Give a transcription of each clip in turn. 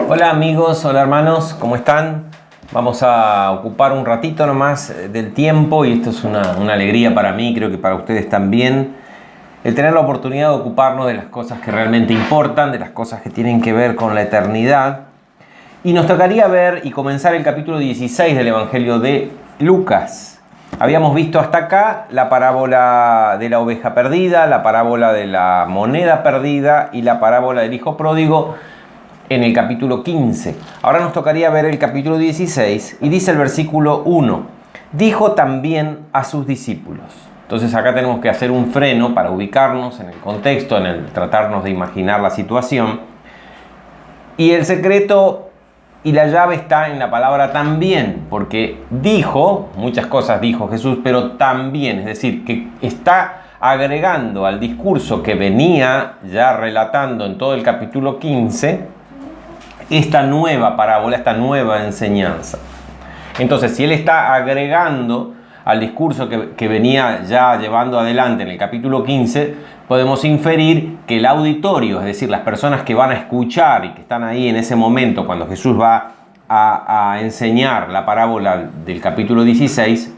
Hola amigos, hola hermanos, ¿cómo están? Vamos a ocupar un ratito nomás del tiempo y esto es una alegría para mí, creo que para ustedes también, el tener la oportunidad de ocuparnos de las cosas que realmente importan, de las cosas que tienen que ver con la eternidad. Y nos tocaría ver y comenzar el capítulo 16 del Evangelio de Lucas. Habíamos visto hasta acá la parábola de la oveja perdida, la parábola de la moneda perdida y la parábola del hijo pródigo en el capítulo 15. Ahora nos tocaría ver el capítulo 16 y dice el versículo 1: dijo también a sus discípulos. Entonces acá tenemos que hacer un freno para ubicarnos en el contexto, en el tratarnos de imaginar la situación. Y el secreto y la llave está en la palabra también, porque dijo, muchas cosas dijo Jesús, pero también, es decir, que está agregando al discurso que venía ya relatando en todo el capítulo 15, esta nueva parábola, esta nueva enseñanza. Entonces, si él está agregando al discurso que venía ya llevando adelante en el capítulo 15, podemos inferir que el auditorio, es decir, las personas que van a escuchar y que están ahí en ese momento cuando Jesús va a enseñar la parábola del capítulo 16,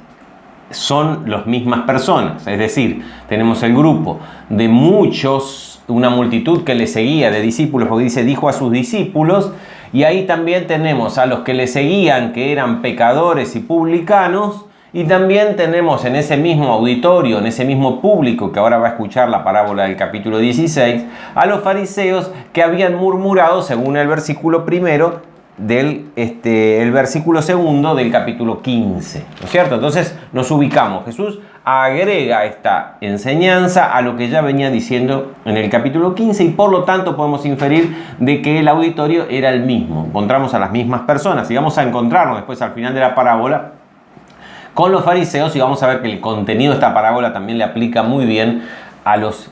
son las mismas personas. Es decir, tenemos el grupo de muchos, una multitud que le seguía de discípulos, porque dice, dijo a sus discípulos, y ahí también tenemos a los que le seguían, que eran pecadores y publicanos, y también tenemos en ese mismo auditorio, en ese mismo público que ahora va a escuchar la parábola del capítulo 16, a los fariseos que habían murmurado, según el versículo primero, el versículo segundo del capítulo 15, ¿no es cierto? Entonces nos ubicamos. Jesús agrega esta enseñanza a lo que ya venía diciendo en el capítulo 15 y por lo tanto podemos inferir de que el auditorio era el mismo. Encontramos a las mismas personas y vamos a encontrarnos después al final de la parábola con los fariseos y vamos a ver que el contenido de esta parábola también le aplica muy bien a los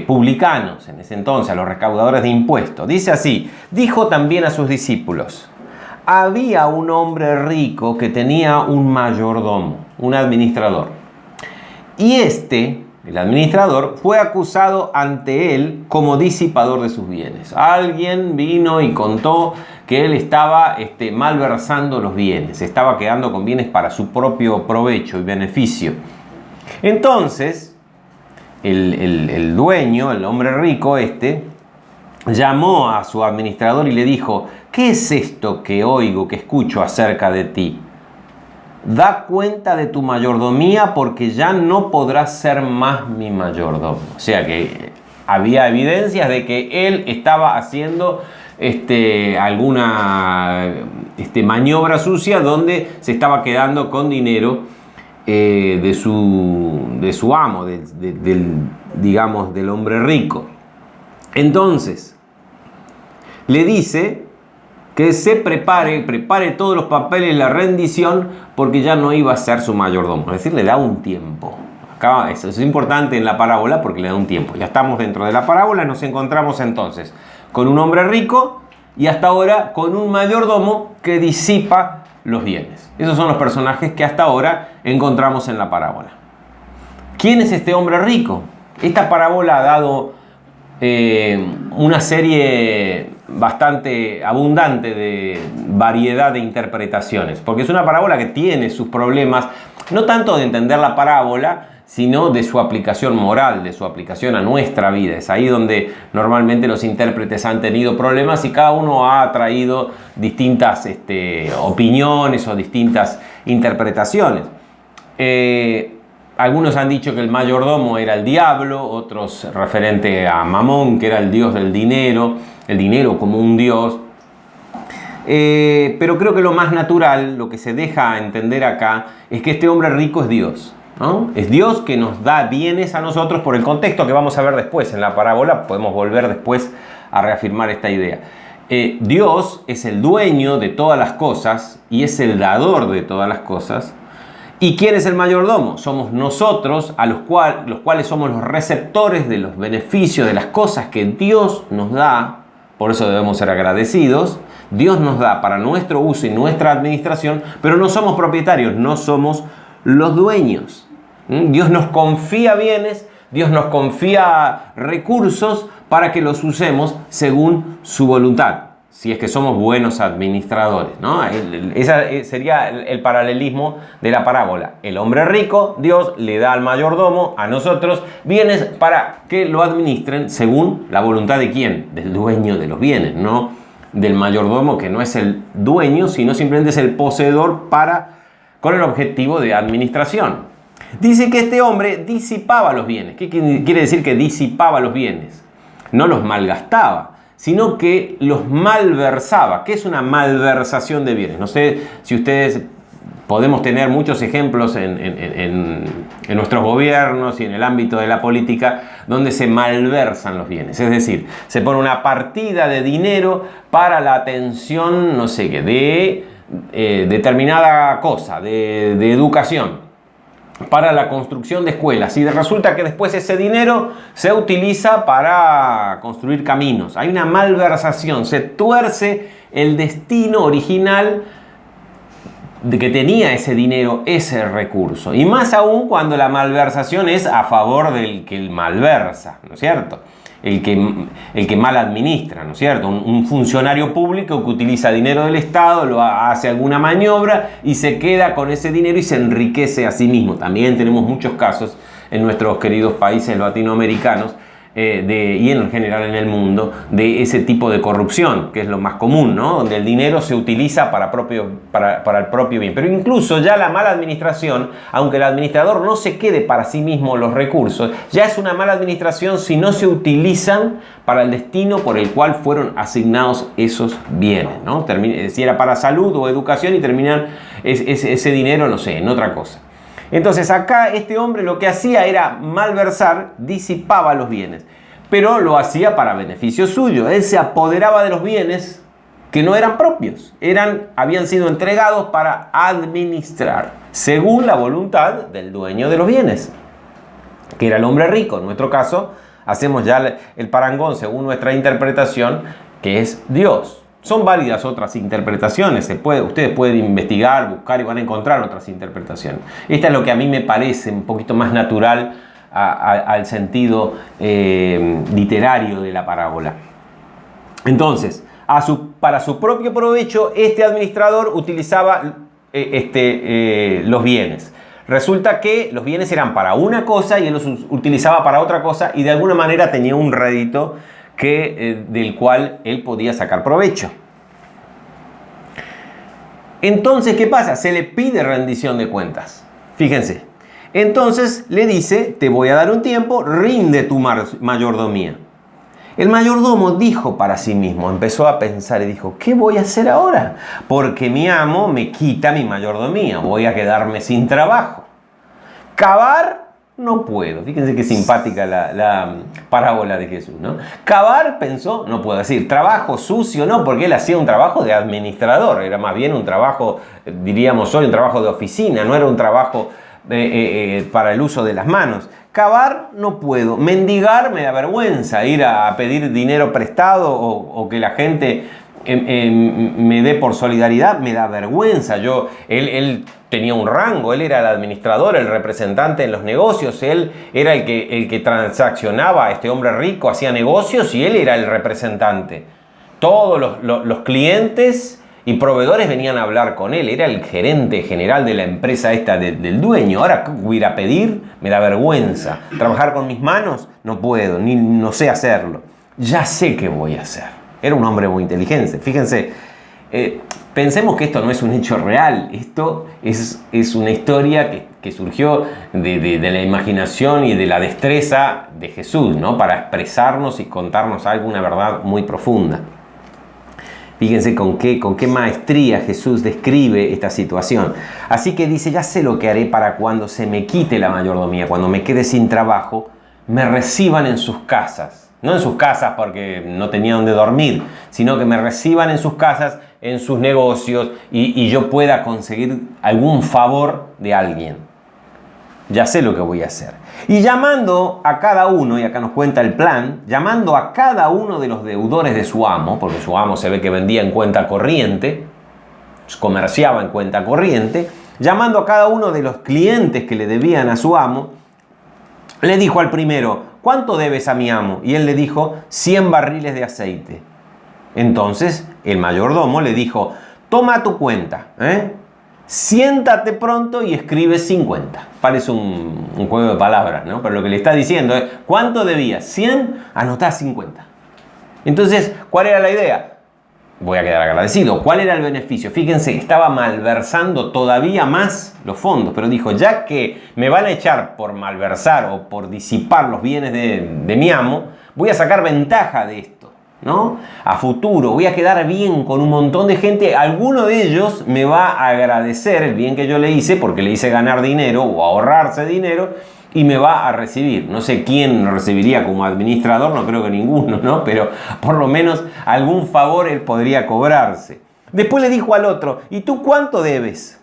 publicanos en ese entonces, a los recaudadores de impuestos. Dice así: dijo también a sus discípulos, había un hombre rico que tenía un mayordomo, un administrador. Y el administrador, fue acusado ante él como disipador de sus bienes. Alguien vino y contó que él estaba malversando los bienes, estaba quedando con bienes para su propio provecho y beneficio. Entonces, el dueño, el hombre rico llamó a su administrador y le dijo, ¿qué es esto que oigo, que escucho acerca de ti? Da cuenta de tu mayordomía porque ya no podrás ser más mi mayordomo. O sea que había evidencias de que él estaba haciendo alguna maniobra sucia donde se estaba quedando con dinero de su amo, del hombre rico. Entonces le dice que se prepare todos los papeles, la rendición, porque ya no iba a ser su mayordomo. Es decir, le da un tiempo. Acá eso es importante en la parábola porque le da un tiempo. Ya estamos dentro de la parábola, nos encontramos entonces con un hombre rico y hasta ahora con un mayordomo que disipa los bienes. Esos son los personajes que hasta ahora encontramos en la parábola. ¿Quién es este hombre rico? Esta parábola ha dado una serie bastante abundante de variedad de interpretaciones, porque es una parábola que tiene sus problemas, no tanto de entender la parábola, sino de su aplicación moral, de su aplicación a nuestra vida. Es ahí donde normalmente los intérpretes han tenido problemas y cada uno ha traído distintas opiniones o distintas interpretaciones. Algunos han dicho que el mayordomo era el diablo, otros referente a Mamón, que era el dios del dinero, el dinero como un dios. Pero creo que lo más natural, lo que se deja entender acá, es que este hombre rico es Dios, ¿no? Es Dios que nos da bienes a nosotros por el contexto que vamos a ver después en la parábola. Podemos volver después a reafirmar esta idea. Dios es el dueño de todas las cosas y es el dador de todas las cosas. ¿Y quién es el mayordomo? Somos nosotros, los cuales somos los receptores de los beneficios, de las cosas que Dios nos da. Por eso debemos ser agradecidos. Dios nos da para nuestro uso y nuestra administración, pero no somos propietarios, no somos los dueños. Dios nos confía bienes, Dios nos confía recursos para que los usemos según su voluntad. si es que somos buenos administradores, ¿no? Ese sería el paralelismo de la parábola. El hombre rico, Dios le da al mayordomo, a nosotros, bienes para que lo administren según la voluntad de quién, del dueño de los bienes, no del mayordomo, que no es el dueño, sino simplemente es el poseedor con el objetivo de administración. Dice que este hombre disipaba los bienes. ¿Qué quiere decir que disipaba los bienes? No los malgastaba, sino que los malversaba. ¿Qué es una malversación de bienes? No sé si ustedes podemos tener muchos ejemplos en nuestros gobiernos y en el ámbito de la política donde se malversan los bienes. Es decir, se pone una partida de dinero para la atención, no sé qué, de determinada cosa, de educación, para la construcción de escuelas, y resulta que después ese dinero se utiliza para construir caminos. Hay una malversación, se tuerce el destino original de que tenía ese dinero, ese recurso. Y más aún cuando la malversación es a favor del que malversa, ¿no es cierto? El que mal administra, ¿no es cierto? Un funcionario público que utiliza dinero del Estado, hace alguna maniobra y se queda con ese dinero y se enriquece a sí mismo. También tenemos muchos casos en nuestros queridos países latinoamericanos y en general en el mundo, de ese tipo de corrupción, que es lo más común, ¿no? Donde el dinero se utiliza para el propio bien. Pero incluso ya la mala administración, aunque el administrador no se quede para sí mismo los recursos, ya es una mala administración si no se utilizan para el destino por el cual fueron asignados esos bienes, ¿no? Si era para salud o educación y terminan ese dinero, no sé, en otra cosa. Entonces acá este hombre lo que hacía era malversar, disipaba los bienes, pero lo hacía para beneficio suyo. Él se apoderaba de los bienes que no eran propios, habían sido entregados para administrar, según la voluntad del dueño de los bienes, que era el hombre rico. En nuestro caso, hacemos ya el parangón según nuestra interpretación, que es Dios. Son válidas otras interpretaciones, ustedes pueden investigar, buscar y van a encontrar otras interpretaciones. Esta es lo que a mí me parece un poquito más natural al sentido literario de la parábola. Entonces, para su propio provecho, este administrador utilizaba los bienes. Resulta que los bienes eran para una cosa y él los utilizaba para otra cosa, y de alguna manera tenía un rédito del cual él podía sacar provecho. Entonces, ¿qué pasa? Se le pide rendición de cuentas. Fíjense. Entonces le dice: te voy a dar un tiempo, rinde tu mayordomía. El mayordomo dijo para sí mismo, empezó a pensar y dijo: ¿qué voy a hacer ahora? Porque mi amo me quita mi mayordomía, voy a quedarme sin trabajo. Cavar no puedo. Fíjense qué simpática la parábola de Jesús, ¿no? Cavar, pensó, no puedo decir. Trabajo sucio, no, porque él hacía un trabajo de administrador. Era más bien un trabajo, diríamos hoy, un trabajo de oficina. No era un trabajo para el uso de las manos. Cavar no puedo. Mendigar me da vergüenza. Ir a pedir dinero prestado o que la gente me dé por solidaridad me da vergüenza. Él tenía un rango, él era el administrador, el representante en los negocios, él era el que transaccionaba, este hombre rico hacía negocios y él era el representante. Todos los clientes y proveedores venían a hablar con él, era el gerente general de la empresa esta del dueño. Ahora voy a ir a pedir, me da vergüenza. Trabajar con mis manos, no puedo, no sé hacerlo. Ya sé qué voy a hacer. Era un hombre muy inteligente. Fíjense, pensemos que esto no es un hecho real. Esto es una historia que surgió de la imaginación y de la destreza de Jesús, ¿no? Para expresarnos y contarnos alguna verdad muy profunda. Fíjense con qué maestría Jesús describe esta situación. Así que dice: ya sé lo que haré para cuando se me quite la mayordomía, cuando me quede sin trabajo, me reciban en sus casas. No en sus casas porque no tenía donde dormir, sino que me reciban en sus casas, en sus negocios, y yo pueda conseguir algún favor de alguien. Ya sé lo que voy a hacer. Y llamando a cada uno, y acá nos cuenta el plan, llamando a cada uno de los deudores de su amo, porque su amo se ve que vendía en cuenta corriente, comerciaba en cuenta corriente, llamando a cada uno de los clientes que le debían a su amo, le dijo al primero: ¿cuánto debes a mi amo? Y él le dijo: 100 barriles de aceite. Entonces el mayordomo le dijo, toma tu cuenta, siéntate pronto y escribe 50. Parece un juego de palabras, ¿no? Pero lo que le está diciendo es, ¿cuánto debías? 100, anotá 50. Entonces, ¿cuál era la idea? Voy a quedar agradecido. ¿Cuál era el beneficio? Fíjense, estaba malversando todavía más los fondos, pero dijo, ya que me van a echar por malversar o por disipar los bienes de mi amo, voy a sacar ventaja de esto, ¿no? A futuro, voy a quedar bien con un montón de gente. Alguno de ellos me va a agradecer el bien que yo le hice, porque le hice ganar dinero o ahorrarse dinero, y me va a recibir. No sé quién lo recibiría como administrador, no creo que ninguno, ¿no? Pero por lo menos algún favor él podría cobrarse. Después le dijo al otro, ¿y tú cuánto debes?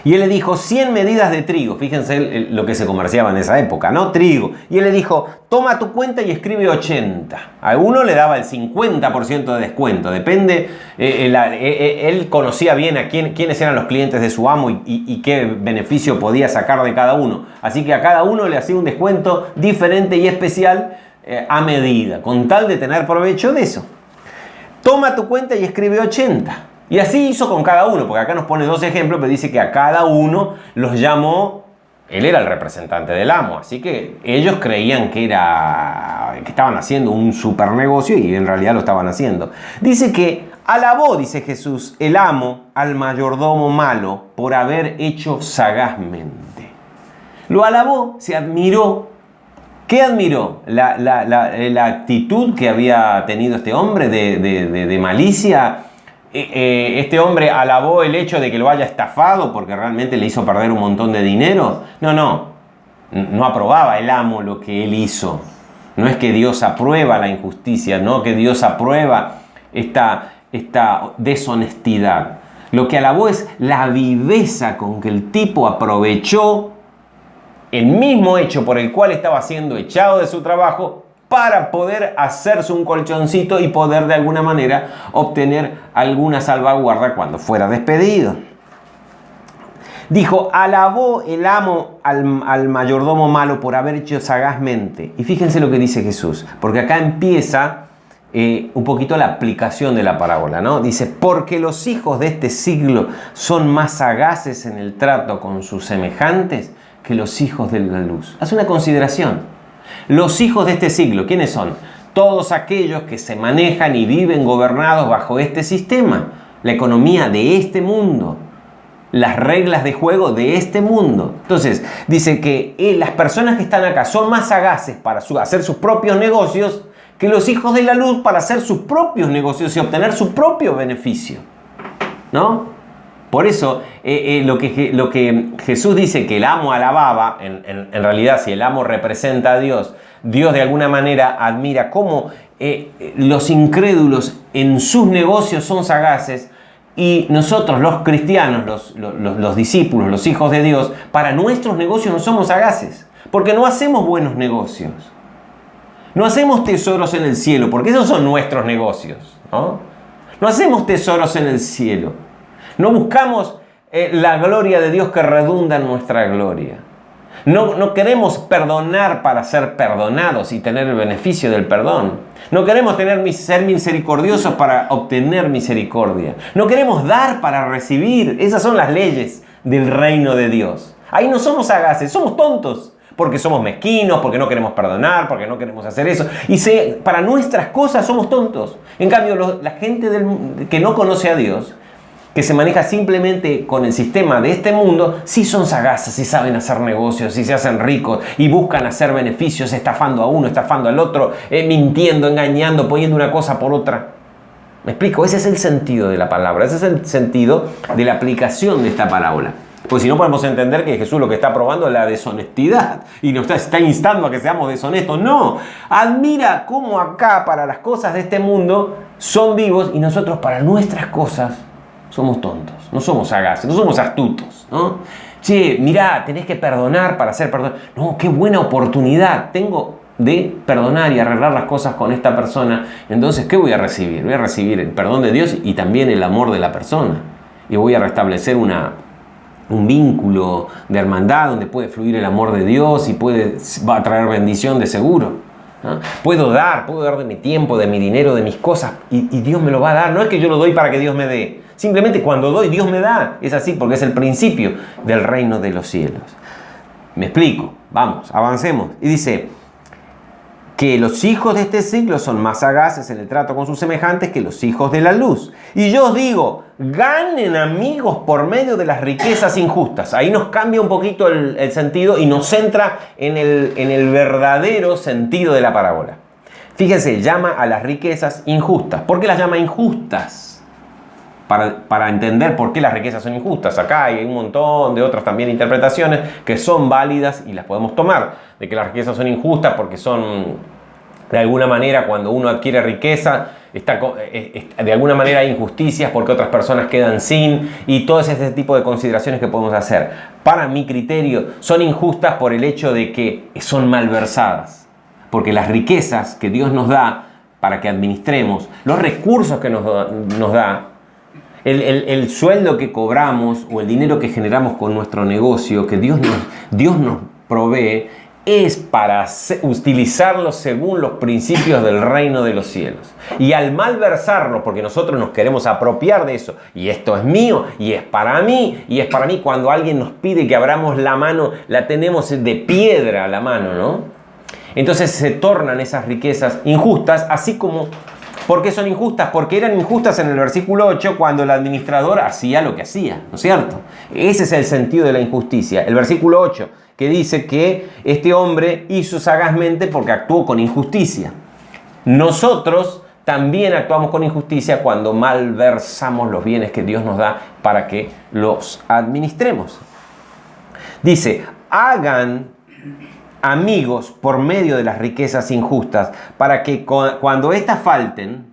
Y él le dijo, 100 medidas de trigo. Fíjense lo que se comerciaba en esa época, ¿no? Trigo. Y él le dijo, toma tu cuenta y escribe 80. A uno le daba el 50% de descuento. Depende, él conocía bien a quiénes eran los clientes de su amo y qué beneficio podía sacar de cada uno. Así que a cada uno le hacía un descuento diferente y especial a medida, con tal de tener provecho de eso. Toma tu cuenta y escribe 80. Y así hizo con cada uno, porque acá nos pone dos ejemplos, pero dice que a cada uno los llamó, él era el representante del amo, así que ellos creían que estaban haciendo un super negocio y en realidad lo estaban haciendo. Dice que alabó, dice Jesús, el amo al mayordomo malo por haber hecho sagazmente. Lo alabó, se admiró. ¿Qué admiró? La actitud que había tenido este hombre de malicia. Este hombre alabó el hecho de que lo haya estafado porque realmente le hizo perder un montón de dinero. No aprobaba el amo lo que él hizo. No es que Dios aprueba la injusticia, no que Dios aprueba esta deshonestidad. Lo que alabó es la viveza con que el tipo aprovechó el mismo hecho por el cual estaba siendo echado de su trabajo para poder hacerse un colchoncito y poder de alguna manera obtener alguna salvaguarda cuando fuera despedido. Dijo, alabó el amo al mayordomo malo por haber hecho sagazmente. Y fíjense lo que dice Jesús, porque acá empieza un poquito la aplicación de la parábola, ¿no? Dice, porque los hijos de este siglo son más sagaces en el trato con sus semejantes que los hijos de la luz. Haz una consideración. Los hijos de este siglo, ¿quiénes son? Todos aquellos que se manejan y viven gobernados bajo este sistema, la economía de este mundo, las reglas de juego de este mundo. Entonces, dice que las personas que están acá son más sagaces para hacer sus propios negocios que los hijos de la luz para hacer sus propios negocios y obtener su propio beneficio, ¿no? Por eso, lo que Jesús dice que el amo alababa, en realidad si el amo representa a Dios, Dios de alguna manera admira cómo los incrédulos en sus negocios son sagaces y nosotros los cristianos, los discípulos, los hijos de Dios, para nuestros negocios no somos sagaces, porque no hacemos buenos negocios. No hacemos tesoros en el cielo, porque esos son nuestros negocios, ¿no? No hacemos tesoros en el cielo. No buscamos la gloria de Dios que redunda en nuestra gloria. No queremos perdonar para ser perdonados y tener el beneficio del perdón. No queremos ser misericordiosos para obtener misericordia. No queremos dar para recibir. Esas son las leyes del reino de Dios. Ahí no somos sagaces, somos tontos. Porque somos mezquinos, porque no queremos perdonar, porque no queremos hacer eso. Y para nuestras cosas somos tontos. En cambio, la gente que no conoce a Dios, que se maneja simplemente con el sistema de este mundo, sí son sagaces, sí saben hacer negocios, sí se hacen ricos y buscan hacer beneficios estafando a uno, estafando al otro, mintiendo, engañando, poniendo una cosa por otra. ¿Me explico? Ese es el sentido de la palabra, ese es el sentido de la aplicación de esta parábola. Pues si no podemos entender que Jesús lo que está probando es la deshonestidad y nos está instando a que seamos deshonestos. No, admira cómo acá para las cosas de este mundo son vivos y nosotros para nuestras cosas somos tontos, no somos sagaces, no somos astutos, ¿no? Che, mirá, tenés que perdonar para hacer perdón. No, qué buena oportunidad tengo de perdonar y arreglar las cosas con esta persona. Entonces, ¿qué voy a recibir? Voy a recibir el perdón de Dios y también el amor de la persona. Y voy a restablecer un vínculo de hermandad donde puede fluir el amor de Dios y va a traer bendición de seguro. ¿no? Puedo dar de mi tiempo, de mi dinero, de mis cosas, y Dios me lo va a dar. No es que yo lo doy para que Dios me dé. Simplemente cuando doy, Dios me da. Es así porque es el principio del reino de los cielos. Me explico. Vamos, avancemos. Y dice que los hijos de este siglo son más sagaces en el trato con sus semejantes que los hijos de la luz. Y yo os digo, ganen amigos por medio de las riquezas injustas. Ahí nos cambia un poquito el sentido y nos centra en el verdadero sentido de la parábola. Fíjense, llama a las riquezas injustas. ¿Por qué las llama injustas? Para entender por qué las riquezas son injustas. Acá hay un montón de otras también interpretaciones que son válidas y las podemos tomar. De que las riquezas son injustas porque son, de alguna manera, cuando uno adquiere riqueza, de alguna manera hay injusticias porque otras personas quedan sin, y todo ese tipo de consideraciones que podemos hacer. Para mi criterio, son injustas por el hecho de que son malversadas. Porque las riquezas que Dios nos da para que administremos, los recursos que nos da, el sueldo que cobramos o el dinero que generamos con nuestro negocio, que Dios nos provee, es para utilizarlo según los principios del reino de los cielos. Y al malversarlo, porque nosotros nos queremos apropiar de eso, y esto es mío, y es para mí, cuando alguien nos pide que abramos la mano, la tenemos de piedra la mano, ¿no? Entonces se tornan esas riquezas injustas, así como... ¿Por qué son injustas? Porque eran injustas en el versículo 8 cuando el administrador hacía lo que hacía, ¿no es cierto? Ese es el sentido de la injusticia. El versículo 8 que dice que este hombre hizo sagazmente porque actuó con injusticia. Nosotros también actuamos con injusticia cuando malversamos los bienes que Dios nos da para que los administremos. Dice, hagan amigos por medio de las riquezas injustas, para que cuando éstas falten,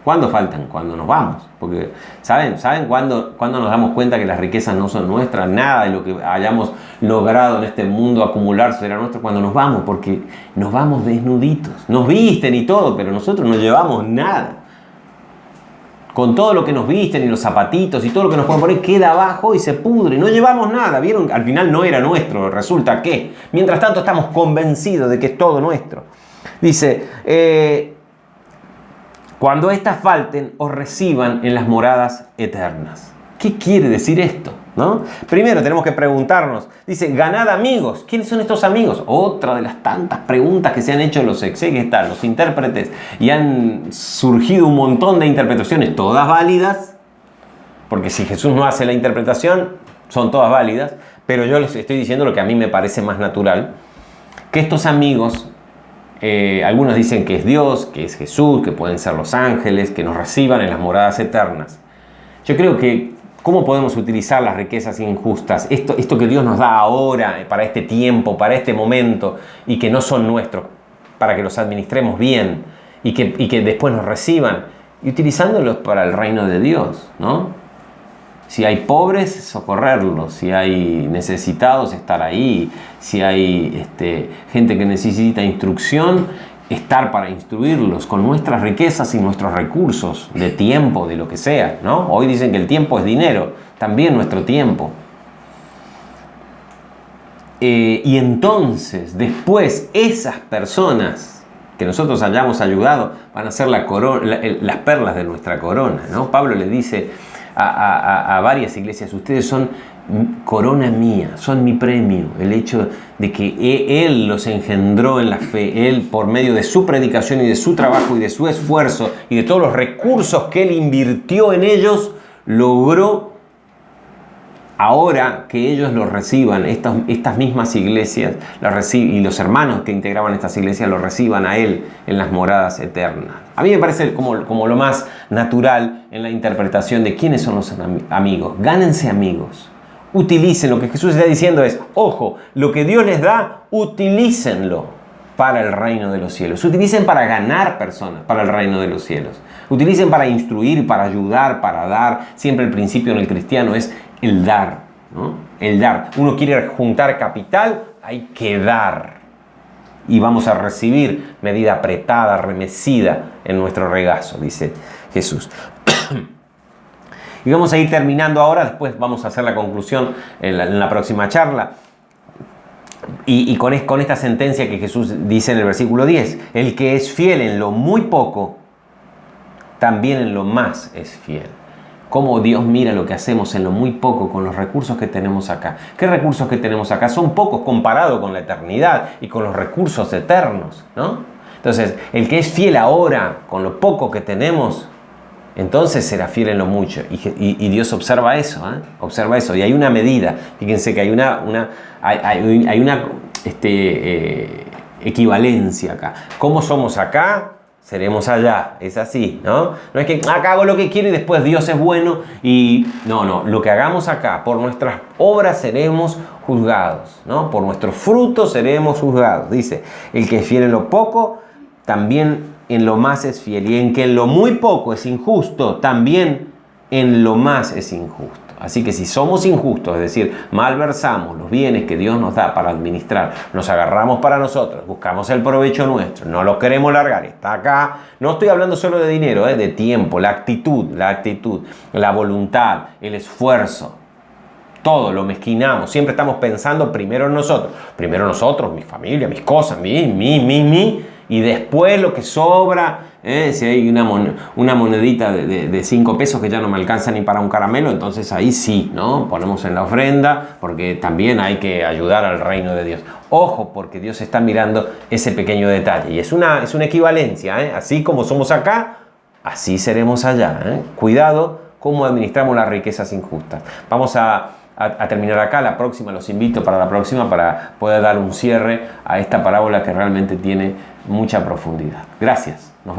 ¿cuándo faltan? Cuando nos vamos. Porque, ¿saben cuándo nos damos cuenta que las riquezas no son nuestras? Nada de lo que hayamos logrado en este mundo acumular será nuestro cuando nos vamos, porque nos vamos desnuditos. Nos visten y todo, pero nosotros no llevamos nada. Con todo lo que nos visten y los zapatitos y todo lo que nos pueden poner queda abajo y se pudre. No llevamos nada. ¿Vieron? Al final no era nuestro. Resulta que, mientras tanto, estamos convencidos de que es todo nuestro. Dice, cuando éstas falten, os reciban en las moradas eternas. ¿Qué quiere decir esto? ¿No? Primero tenemos que preguntarnos. Dice, ganad amigos. ¿Quiénes son estos amigos? Otra de las tantas preguntas que se han hecho los exégetas, los intérpretes, y han surgido un montón de interpretaciones, todas válidas, porque si Jesús no hace la interpretación, son todas válidas, pero yo les estoy diciendo lo que a mí me parece más natural, que estos amigos, algunos dicen que es Dios, que es Jesús, que pueden ser los ángeles, que nos reciban en las moradas eternas. Yo creo que ¿cómo podemos utilizar las riquezas injustas? Esto que Dios nos da ahora, para este tiempo, para este momento, y que no son nuestros, para que los administremos bien y que después nos reciban, y utilizándolos para el reino de Dios, ¿no? Si hay pobres, socorrerlos. Si hay necesitados, estar ahí. Si hay gente que necesita instrucción, estar para instruirlos con nuestras riquezas y nuestros recursos de tiempo, de lo que sea, ¿no? Hoy dicen que el tiempo es dinero, también nuestro tiempo. Y entonces, después, esas personas que nosotros hayamos ayudado van a ser las perlas de nuestra corona, ¿no? Pablo le dice a varias iglesias, ustedes son corona mía, son mi premio. El hecho de que Él los engendró en la fe, Él por medio de su predicación y de su trabajo y de su esfuerzo y de todos los recursos que Él invirtió en ellos, logró ahora que ellos los reciban, estas mismas iglesias, y los hermanos que integraban estas iglesias los reciban a Él en las moradas eternas. A mí me parece como lo más natural en la interpretación de quiénes son los amigos. Gánense amigos. Utilicen, lo que Jesús está diciendo es, ojo, lo que Dios les da, utilícenlo para el reino de los cielos. Utilicen para ganar personas para el reino de los cielos. Utilicen para instruir, para ayudar, para dar. Siempre el principio en el cristiano es el dar, ¿no? El dar. Uno quiere juntar capital, hay que dar. Y vamos a recibir medida apretada, remecida en nuestro regazo, dice Jesús. Y vamos a ir terminando ahora, después vamos a hacer la conclusión en la próxima charla. con esta sentencia que Jesús dice en el versículo 10, el que es fiel en lo muy poco, también en lo más es fiel. Cómo Dios mira lo que hacemos en lo muy poco con los recursos que tenemos acá. ¿Qué recursos que tenemos acá? Son pocos comparado con la eternidad y con los recursos eternos, ¿no? Entonces, el que es fiel ahora con lo poco que tenemos, entonces será fiel en lo mucho. Y Dios observa eso, ¿eh? Observa eso. Y hay una medida. Fíjense que hay una equivalencia acá. ¿Cómo somos acá? Seremos allá. Es así, ¿no? No es que acá hago lo que quiero y después Dios es bueno. Y no. Lo que hagamos acá, por nuestras obras seremos juzgados, ¿no? Por nuestros frutos seremos juzgados. Dice, el que es fiel en lo poco, también en lo más es fiel. Y en que en lo muy poco es injusto, también en lo más es injusto. Así que si somos injustos, es decir, malversamos los bienes que Dios nos da para administrar, nos agarramos para nosotros, buscamos el provecho nuestro, no lo queremos largar, está acá. No estoy hablando solo de dinero, de tiempo, la actitud, la voluntad, el esfuerzo. Todo lo mezquinamos, siempre estamos pensando primero en nosotros, mi familia, mis cosas, mi, y después lo que sobra, si hay una monedita de 5 pesos que ya no me alcanza ni para un caramelo, entonces ahí sí, ¿no? Ponemos en la ofrenda, porque también hay que ayudar al reino de Dios. Ojo, porque Dios está mirando ese pequeño detalle, y es una equivalencia, ¿eh? Así como somos acá, así seremos allá, ¿eh? Cuidado cómo administramos las riquezas injustas. Vamos a terminar acá. Los invito para la próxima para poder dar un cierre a esta parábola que realmente tiene mucha profundidad. Gracias.